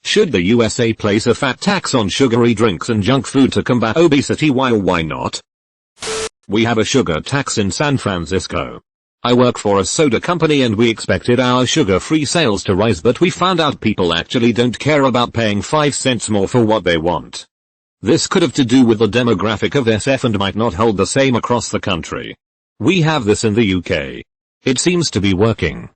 Should the USA place a fat tax on sugary drinks and junk food to combat obesity? Why or why not? We have a sugar tax in San Francisco. I work for a soda company and we expected our sugar-free sales to rise, but we found out people actually don't care about paying 5 cents more for what they want. This could have to do with the demographic of SF and might not hold the same across the country. We have this in the UK. It seems to be working.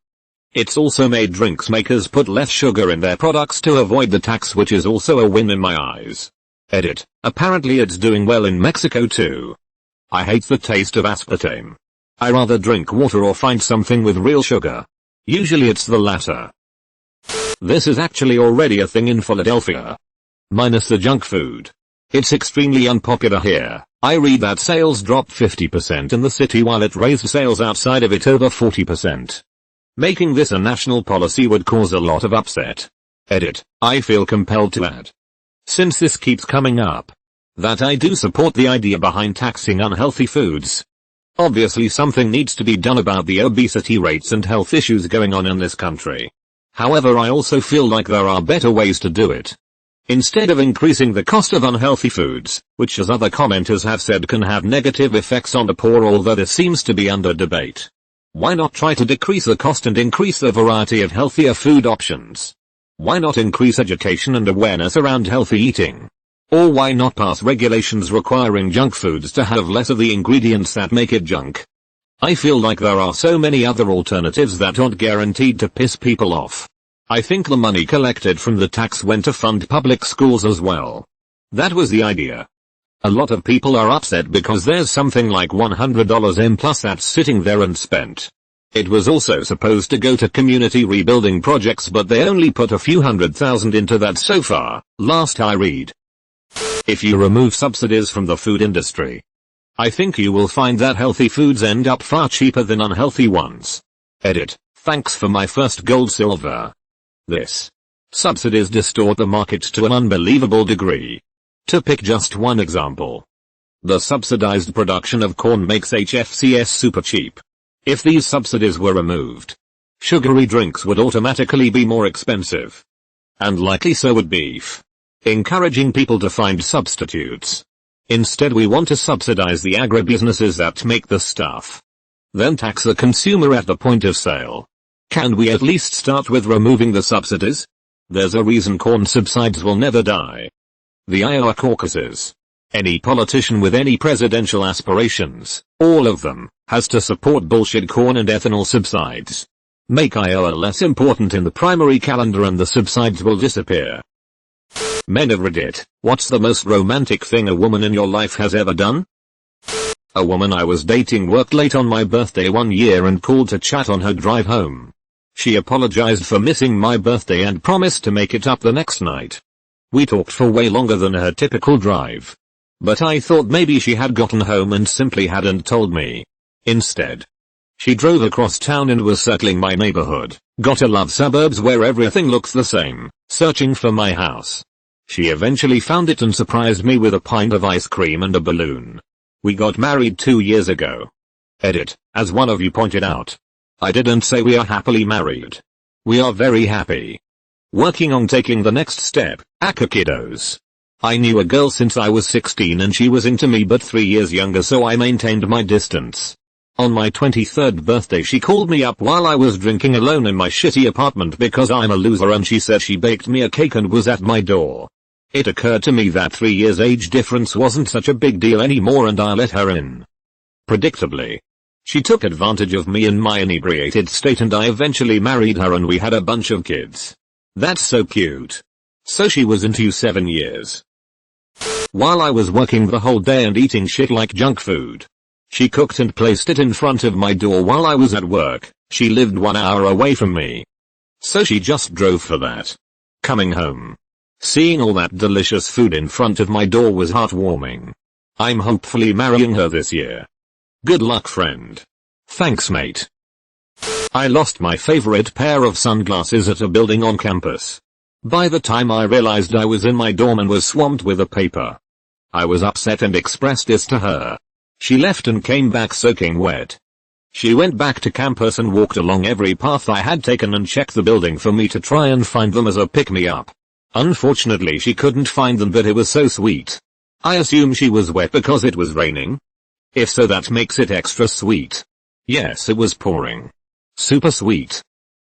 It's also made drinks makers put less sugar in their products to avoid the tax, which is also a win in my eyes. Edit. Apparently it's doing well in Mexico too. I hate the taste of aspartame. I rather drink water or find something with real sugar. Usually it's the latter. This is actually already a thing in Philadelphia. Minus the junk food. It's extremely unpopular here. I read that sales dropped 50% in the city while it raised sales outside of it over 40%. Making this a national policy would cause a lot of upset. Edit. I feel compelled to add, since this keeps coming up, that I do support the idea behind taxing unhealthy foods. Obviously something needs to be done about the obesity rates and health issues going on in this country. However, I also feel like there are better ways to do it. Instead of increasing the cost of unhealthy foods, which as other commenters have said can have negative effects on the poor, although this seems to be under debate, why not try to decrease the cost and increase the variety of healthier food options? Why not increase education and awareness around healthy eating? Or why not pass regulations requiring junk foods to have less of the ingredients that make it junk? I feel like there are so many other alternatives that aren't guaranteed to piss people off. I think the money collected from the tax went to fund public schools as well. That was the idea. A lot of people are upset because there's something like $100 in plus that's sitting there unspent. It was also supposed to go to community rebuilding projects, but they only put a few $100,000 into that so far, last I read. If you remove subsidies from the food industry, I think you will find that healthy foods end up far cheaper than unhealthy ones. Edit. Thanks for my first gold silver. This. Subsidies distort the market to an unbelievable degree. To pick just one example, the subsidized production of corn makes HFCS super cheap. If these subsidies were removed, sugary drinks would automatically be more expensive. And likely so would beef. Encouraging people to find substitutes. Instead, we want to subsidize the agribusinesses that make the stuff. Then tax the consumer at the point of sale. Can we at least start with removing the subsidies? There's a reason corn subsides will never die. The Iowa caucuses. Any politician with any presidential aspirations, all of them, has to support bullshit corn and ethanol subsides. Make Iowa less important in the primary calendar and the subsides will disappear. Men of Reddit, what's the most romantic thing a woman in your life has ever done? A woman I was dating worked late on my birthday one year and called to chat on her drive home. She apologized for missing my birthday and promised to make it up the next night. We talked for way longer than her typical drive. But I thought maybe she had gotten home and simply hadn't told me. Instead, she drove across town and was circling my neighborhood. Gotta love suburbs where everything looks the same, searching for my house. She eventually found it and surprised me with a pint of ice cream and a balloon. We got married 2 years ago. Edit. As one of you pointed out, I didn't say we are happily married. We are very happy. Working on taking the next step, aka kiddos. I knew a girl since I was 16 and she was into me but 3 years younger, so I maintained my distance. On my 23rd birthday she called me up while I was drinking alone in my shitty apartment because I'm a loser, and she said she baked me a cake and was at my door. It occurred to me that 3 years age difference wasn't such a big deal anymore and I let her in. Predictably, she took advantage of me in my inebriated state and I eventually married her and we had a bunch of kids. That's so cute. So she was into 7 years. While I was working the whole day and eating shit like junk food, she cooked and placed it in front of my door while I was at work. She lived 1 hour away from me, so she just drove for that. Coming home, seeing all that delicious food in front of my door was heartwarming. I'm hopefully marrying her this year. Good luck, friend. Thanks, mate. I lost my favorite pair of sunglasses at a building on campus. By the time I realized I was in my dorm and was swamped with a paper, I was upset and expressed this to her. She left and came back soaking wet. She went back to campus and walked along every path I had taken and checked the building for me to try and find them as a pick-me-up. Unfortunately she couldn't find them, but it was so sweet. I assume she was wet because it was raining? If so, that makes it extra sweet. Yes, it was pouring. Super sweet.